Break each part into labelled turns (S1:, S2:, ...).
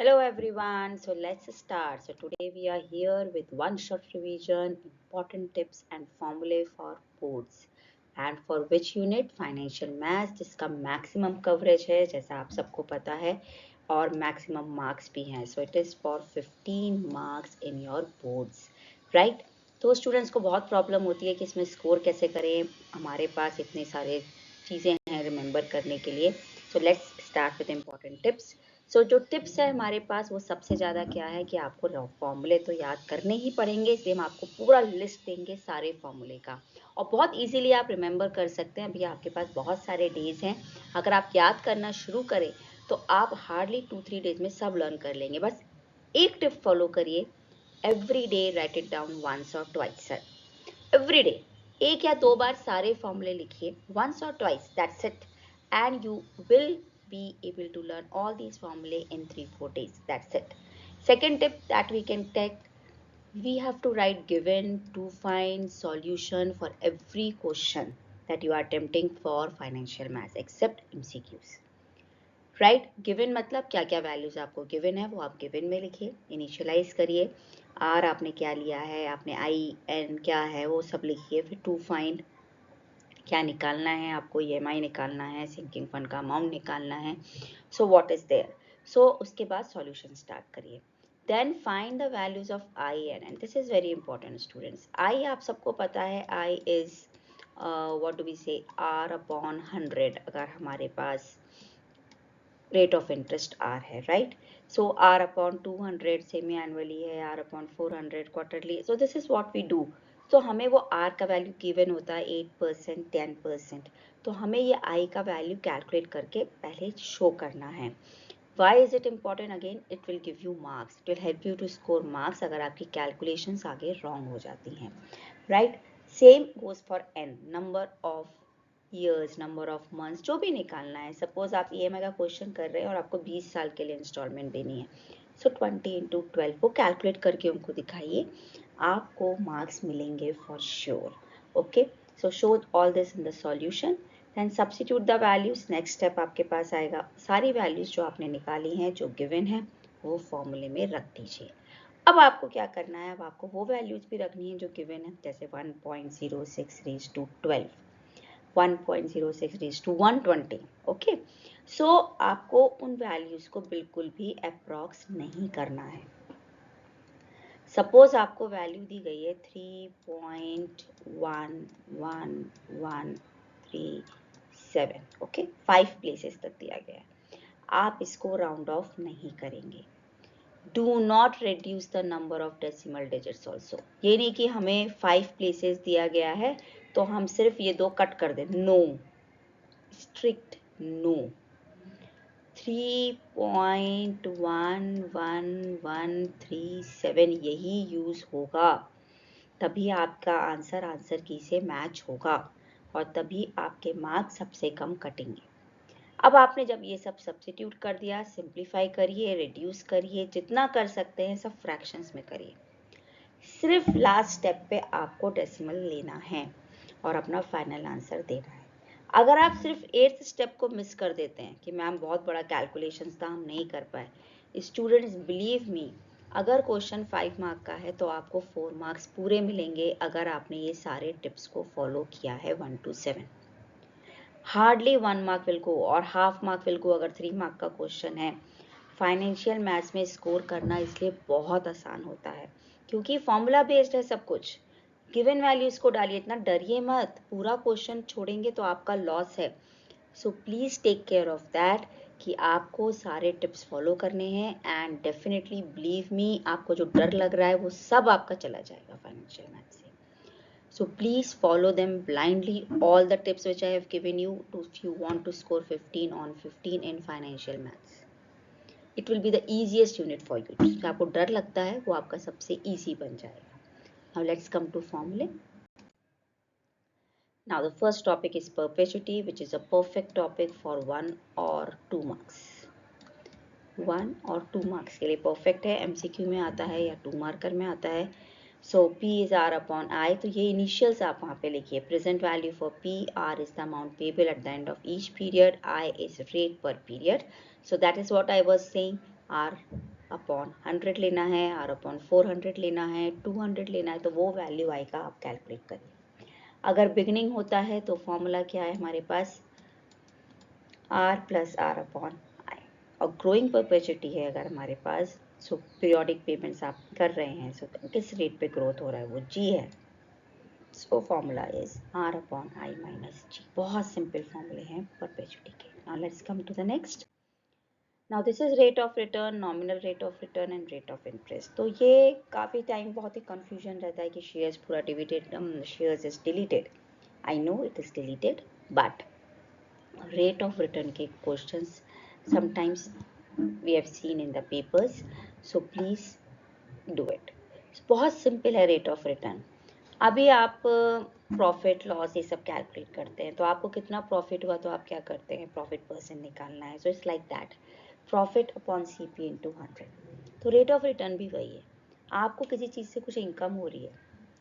S1: Hello everyone. So let's start. So today we are here with one short revision, important tips and formulae for boards. And for which unit? Financial maths, जिसका maximum coverage है जैसा आप सबको पता है और maximum marks भी हैं. So it is for 15 marks in your boards, right? तो स्टूडेंट्स को बहुत प्रॉब्लम होती है कि इसमें स्कोर कैसे करें. हमारे पास इतने सारे चीज़ें हैं रिमेंबर करने के लिए. So let's start with important tips. जो टिप्स है हमारे पास वो सबसे ज़्यादा क्या है कि आपको फॉर्मूले तो याद करने ही पड़ेंगे, इसलिए हम आपको पूरा लिस्ट देंगे सारे फॉर्मूले का और बहुत इजीली आप रिमेंबर कर सकते हैं. अभी आपके पास बहुत सारे डेज हैं. अगर आप याद करना शुरू करें तो आप हार्डली 2-3 डेज में सब लर्न कर लेंगे. बस एक टिप फॉलो करिए. Every day write it down once और ट्वाइस. एवरी डे एक या दो बार सारे फॉर्मूले लिखिए, वंस और twice, that's it, and you will be able to learn all these formulae in 3-4 days. That's it. Second tip that we can take, we have to write given to find solution for every question that you are attempting for financial maths except MCQs. Right given मतलब क्या क्या values आपको given है वो आप given में लिखिए, initialise करिए. आर आपने क्या लिया है, आपने आई एन क्या है वो सब लिखिए. फिर टू फाइंड क्या निकालना है आपको, EMI निकालना है, सिंकिंग फंड का अमाउंट निकालना है. So what is there. So उसके बाद सॉल्यूशन स्टार्ट करिए. Then find the values of I and this is very important students. I आप सबको पता है, I is what do we say, R upon 100 अगर हमारे पास रेट ऑफ इंटरेस्ट आर है, right. So R upon 200 semi annually है, R upon 400 quarterly. So this is what we do. तो हमें वो आर का वैल्यू गिवन होता है 8%, 10%. तो हमें ये आई का वैल्यू कैलकुलेट करके पहले शो करना है. Why is it important? Again, it will give you marks. It will help you to score marks अगर आपकी calculations आगे wrong हो जाती हैं, right? Same goes for n, number of years, number of months, जो भी निकालना है. सपोज आप EMI का क्वेश्चन कर रहे हैं और आपको 20 साल के लिए इंस्टॉलमेंट देनी है. सो 20 into 12 को कैलकुलेट करके उनको दिखाइए, आपको मार्क्स मिलेंगे for sure. Okay, so show all this in the solution. Then substitute the values. Next step आपके पास आएगा, सारी वैल्यूज जो आपने निकाली हैं जो गिवन है वो फॉर्मूले में रख दीजिए. अब आपको क्या करना है, अब आपको वो वैल्यूज भी रखनी है जो गिवन है, जैसे 1.06 raise to 12, 1.06 raise to 120. Okay, so आपको उन वैल्यूज को बिल्कुल भी अप्रॉक्स नहीं करना है. सपोज आपको वैल्यू दी गई है 3.11137. ओके, 5 प्लेसेस तक दिया गया है. आप इसको राउंड ऑफ नहीं करेंगे. Do not reduce the number of decimal digits also. ये नहीं कि हमें 5 प्लेसेस दिया गया है तो हम सिर्फ ये 2 कट कर दें. No, strict no. 3.11137 यही यूज होगा, तभी आपका आंसर की से मैच होगा और तभी आपके मार्क्स सबसे कम कटेंगे. अब आपने जब ये सब सब्स्टिट्यूट कर दिया, सिंप्लीफाई करिए, रिड्यूस करिए, जितना कर सकते हैं सब फ्रैक्शंस में करिए. सिर्फ लास्ट स्टेप पे आपको डेसिमल लेना है और अपना फाइनल आंसर देना है. अगर आप सिर्फ 8th स्टेप को मिस कर देते हैं कि मैम बहुत बड़ा कैलकुलेशंस था हम नहीं कर पाए, स्टूडेंट्स बिलीव मी, अगर क्वेश्चन 5 मार्क का है तो आपको 4 मार्क्स पूरे मिलेंगे अगर आपने ये सारे टिप्स को फॉलो किया है 1 to 7. Hardly 1 mark will go और हाफ मार्क विल गो अगर 3 मार्क का क्वेश्चन है. फाइनेंशियल मैथ्स में स्कोर करना इसलिए बहुत आसान होता है क्योंकि फॉर्मूला बेस्ड है सब कुछ. गिवन वैल्यूज को डालिए, इतना डरिए मत, पूरा क्वेश्चन छोड़ेंगे तो आपका लॉस है. So please take care of that कि आपको सारे टिप्स फॉलो करने हैं एंड डेफिनेटली बिलीव मी, आपको जो डर लग रहा है वो सब आपका चला जाएगा फाइनेंशियल मैथ्स से. So please follow them blindly, all the tips which I have given you if you want to score 15 on 15 in financial maths. It will be the easiest unit for you. जो आपको डर लगता है वो आपका सबसे easy बन जाएगा. Now let's come to formulae. Now the first topic is perpetuity, which is a perfect topic for 1 or 2 marks. 1 और 2 marks के लिए perfect है, MCQ में आता है या 2 marker में आता है. So P is R upon I, तो ये initials आप वहाँ पे लिखिए. Present value for P, R is the amount payable at the end of each period, I is rate per period. So that is what I was saying. R upon 100 लेना है, R upon 400 लेना है, 200 लेना है, तो वो value आई का आप कैलकुलेट करिए। अगर बिगनिंग होता है तो फॉर्मूला क्या है हमारे पास, R plus R upon I. और ग्रोइंग परपेचुइटी है अगर हमारे पास, सो पीरियोडिक पेमेंट्स आप कर रहे हैं, सो किस रेट पे ग्रोथ हो रहा है, वो जी है। So formula is R upon I minus G. बहुत सिंपल फॉर्मूले हैं परपेचुइटी के। Now let's come to the next. Now this is rate of return, nominal rate of return and rate of interest. तो ये काफ़ी time बहुत ही confusion रहता है कि शेयर्स पूरा dividend, shares is deleted. I know it is deleted, but rate of return के questions sometimes we have seen in the papers, so please do it. बहुत सिंपल है रेट ऑफ रिटर्न। अभी आप profit loss ये सब calculate करते हैं, तो आपको कितना प्रॉफिट हुआ तो आप क्या करते हैं, प्रॉफिट परसेंट निकालना है। So it's like that, profit upon CP into 100। तो रेट ऑफ रिटर्न भी वही है, आपको किसी चीज़ से कुछ इनकम हो रही है,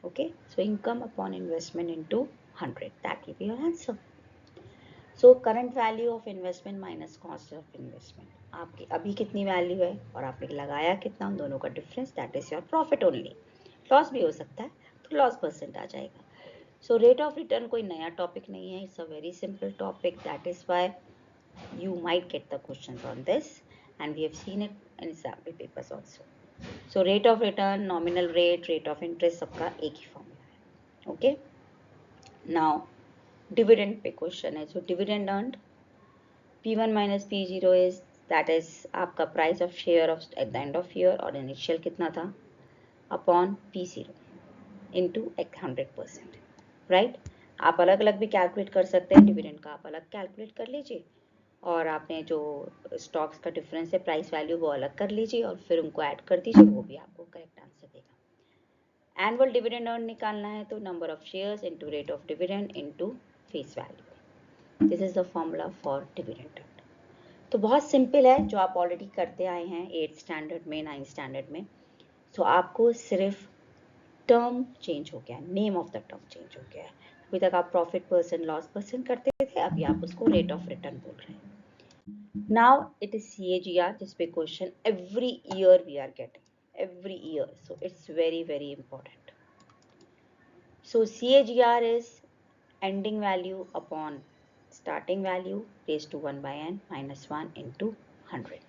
S1: okay, so income upon investment into 100, that will be your answer. So current value of investment minus cost of investment, आपकी अभी कितनी वैल्यू है और आपने लगाया कितना, उन दोनों का difference, that is your profit only. Loss भी हो सकता है तो लॉस परसेंट आ जाएगा। सो रेट ऑफ रिटर्न कोई नया टॉपिक नहीं है, it's a very simple topic, that is why you might get the questions on this, and we have seen it in sample papers also. So rate of return, nominal rate, rate of interest, सबका एक ही formula है, okay? Now dividend पे question है, so dividend earned P1 minus P0 is, that is आपका price of share of at the end of year, और initial कितना था, upon P0 into 100%, right. आप अलग अलग भी कैलकुलेट कर सकते हैं, डिविडेंड का आप अलग कैलकुलेट कर लीजिए, और आपने जो स्टॉक्स का डिफरेंस है प्राइस वैल्यू वो अलग कर लीजिए, और फिर उनको ऐड कर दीजिए, वो भी आपको करेक्ट आंसर देगा। एनुअल डिविडेंड अर्न निकालना है तो number of shares into rate of dividend into face value, this is the formula for dividend. तो बहुत सिंपल है, जो आप ऑलरेडी करते आए हैं 8th स्टैंडर्ड में, 9th स्टैंडर्ड में। तो आपको सिर्फ टर्म चेंज हो गया, name of the term change हो गया है। अभी तक आप प्रॉफिट परसेंट लॉस परसेंट करते थे, अभी आप उसको रेट ऑफ रिटर्न बोल रहे हैं। नाउ इट इज CAGR, जिस पे question every year we are getting, every year, so it's very very important. So CAGR is ending value upon starting value raised to 1 by n minus 1 into 100.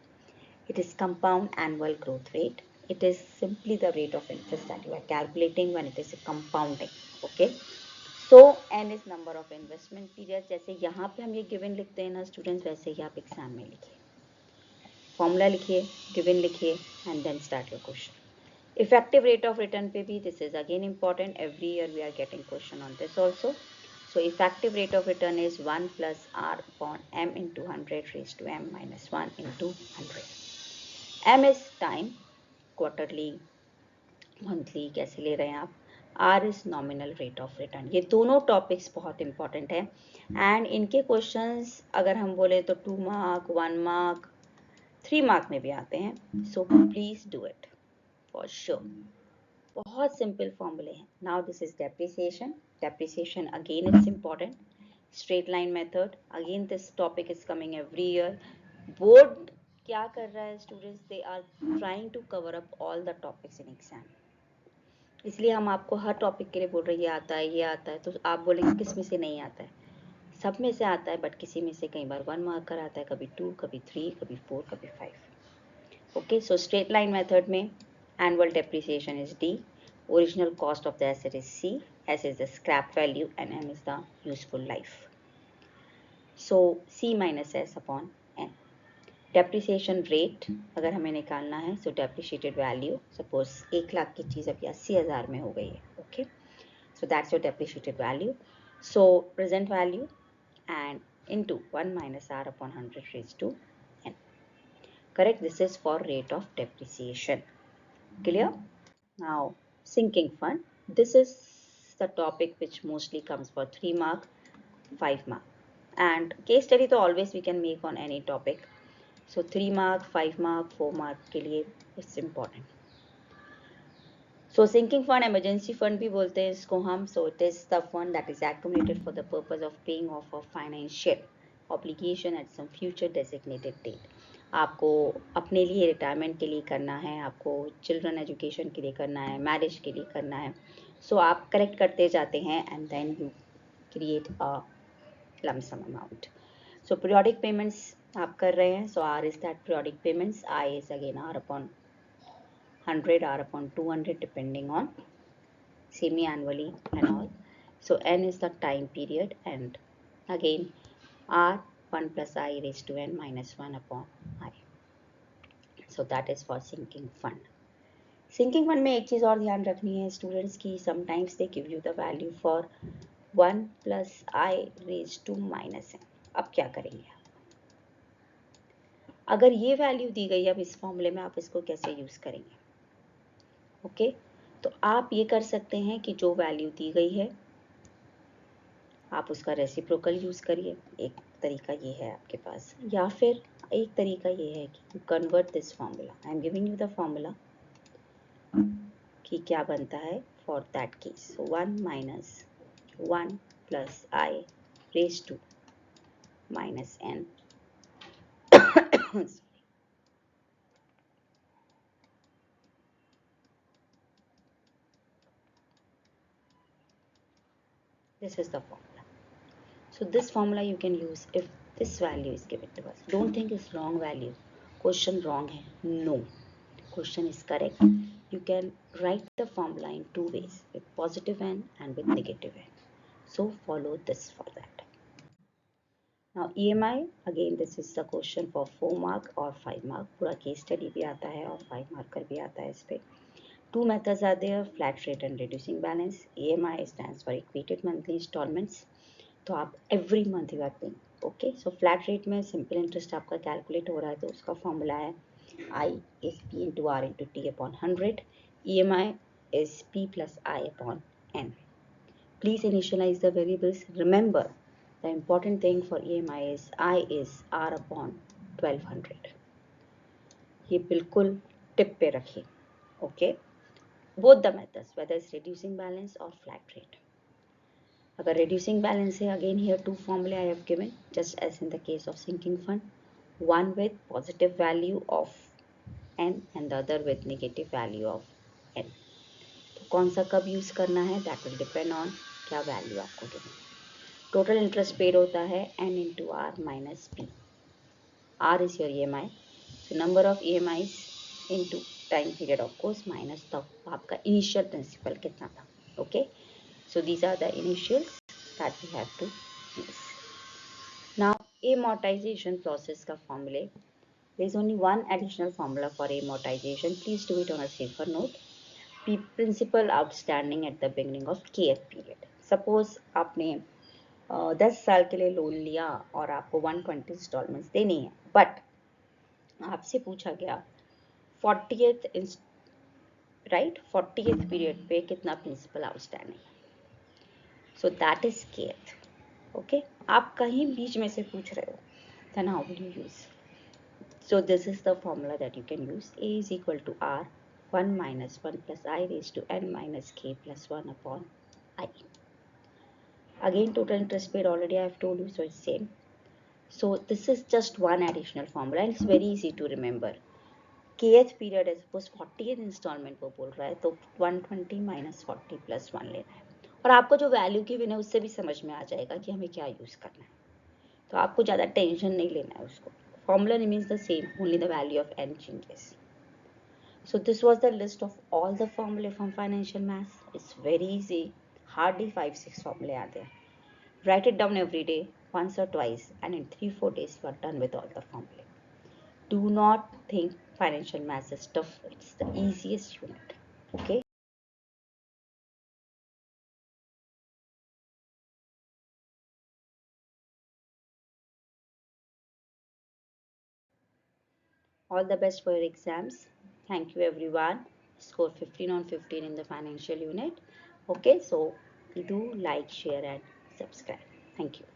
S1: It is compound annual growth rate. It is simply the rate of interest that you are calculating when it is compounding. Okay. So n is number of investment periods. जैसे यहाँ पे हम ये given लिखते हैं ना students, वैसे ही आप एग्जाम में लिखिए, फॉर्मूला लिखिए, given लिखिए, and then start your question. Effective rate of return पे भी, this is again important, every year we are getting question on this also. So effective rate of return is 1 plus R upon M into 100 raised to M minus 1 into 100. M is time, quarterly, monthly, कैसे ले रहे हैं आप। R is nominal rate of return. ये दोनों topics बहुत important है, and इनके क्वेश्चंस अगर हम बोले तो 2 मार्क, 1 मार्क, 3 मार्क में भी आते हैं। So please do it for sure. बहुत सिंपल फॉर्मूले हैं। Now this is depreciation. Depreciation again it's important. Straight line method, again this topic is coming every year. Board क्या कर रहा है students, they are trying to cover up all the topics in exam, इसलिए हम आपको हर topic के लिए बोल रहे हैं ये आता है, ये आता है, तो आप बोलेंगे किस में से नहीं आता है, सब में से आता है, बट किसी में से कई बार 1 मार्क का आता है, कभी 2, कभी 3, कभी 4, कभी 5। Okay, so straight line method में annual depreciation is D, original cost of the asset is C, S is the scrap value, and M is the useful life. So C minus S upon N. Depreciation rate अगर हमें निकालना है, so depreciated value, suppose 1 lakh की चीज़ अभी 80,000 में हो गई है, okay, so that's your depreciated value. So present value and into 1 minus R upon 100 raised to N. Correct, this is for rate of depreciation. Clear? Now, sinking fund. This is the topic which mostly comes for 3 mark, 5 mark. And case study तो always we can make on any topic. So 3 mark, 5 mark, 4 mark के लिए it's important. So sinking fund, emergency fund भी बोलते हैं इसको हम. So it is the fund that is accumulated for the purpose of paying off of financial obligation at some future designated date. आपको अपने लिए रिटायरमेंट के लिए करना है, आपको चिल्ड्रन एजुकेशन के लिए करना है, मैरिज के लिए करना है, सो आप कलेक्ट करते जाते हैं and then you create a lump sum amount. So periodic payments आप कर रहे हैं, so R is that periodic payments, I is again R upon 100, R upon 200 depending on semi-annually and all. So N is the time period, and again R 1 plus I raised to N minus 1 upon I. So that is for sinking fund. Sinking fund में एक चीज़ और ध्यान रखनी है students की, sometimes they give you the value for 1 plus I raise to minus N. अब क्या करेंगे अगर ये वैल्यू दी गई, अब इस फॉर्मूले में आप इसको कैसे यूज़ करेंगे? ओके, तो आप ये कर सकते हैं कि जो वैल्यू दी गई है आप उसका रेसिप्रोकल यूज़ करिए, एक तरीका ये है आपके पास, या फिर एक तरीका ये है कि you convert this formula. I am giving you the formula कि क्या बनता है for that case. So 1 minus 1 plus I raise to minus N. This is the formula. So this formula you can use if this value is given to us. Don't think it's wrong value. Question wrong hai. No. Question is correct. You can write the formula in two ways, with positive n and with negative n. So follow this for that. Now EMI, again this is the question for 4 mark or 5 mark. पूरा case study भी आता है और 5 marker भी आता है इस पे. Two methods are there, flat rate and reducing balance. EMI stands for equated monthly installments. तो आप every month you are paying. Okay, so flat rate में सिंपल इंटरेस्ट आपका कैलकुलेट हो रहा है, तो उसका फॉर्मूला है I is P into R into T upon 100. E M I is P plus I upon N. Please initialize the variables. Remember the important thing for E M I is R upon 1200. ये बिल्कुल tip पे रखिए. Okay, both the methods, whether it's reducing balance or flat rate. अगर reducing balance है, again here two formula I have given, just as in the case of sinking fund, one with positive value of n and the other with negative value of n. तो कौन सा कब use करना है, that will depend on क्या value आपको देना. Total interest paid होता है n into r minus p. r is your EMI, so number of EMIs into time period of course minus the आपका initial principal कितना था. Okay, so these are the initials that we have to use. Now amortization process का formula, there is only one additional formula for amortization. Please do it on a safer note. Principal outstanding at the beginning of KF period. Suppose आपने 10 साल के लिए loan लिया और आपको 120 installments देनी है, बट आपसे पूछा गया 40th राइट 40th पीरियड पे कितना principal outstanding. So that is केथ. ओके, आप कहीं बीच में से पूछ रहे हो, then how will you use? So this is the formula that you can use. A is equal to R 1 minus 1 plus I raised to n minus k plus 1 upon I. Again total interest paid already I have told you, so it's same. So this is just one additional formula and it's very easy to remember. kth period है, suppose 40th instalment वो बोल रहा है, तो 120 minus 40 plus 1 लेना है, और आपको जो वैल्यू की बिना उससे भी समझ में आ जाएगा कि हमें क्या यूज़ करना है, तो आपको ज़्यादा टेंशन नहीं लेना है उसको. Formula remains the same, only the value of n changes. So this was the list of all the फॉर्मूले from financial maths. It's very easy, hardly 5-6 फॉर्मूले आते हैं. Write it down every day, once or twice, and in 3-4 days you are done with all the formulae. Do not think financial maths is tough. It's the easiest unit. Okay. All the best for your exams. Thank you everyone. Score 15 on 15 in the financial unit. Okay, so do like, share and subscribe. Thank you.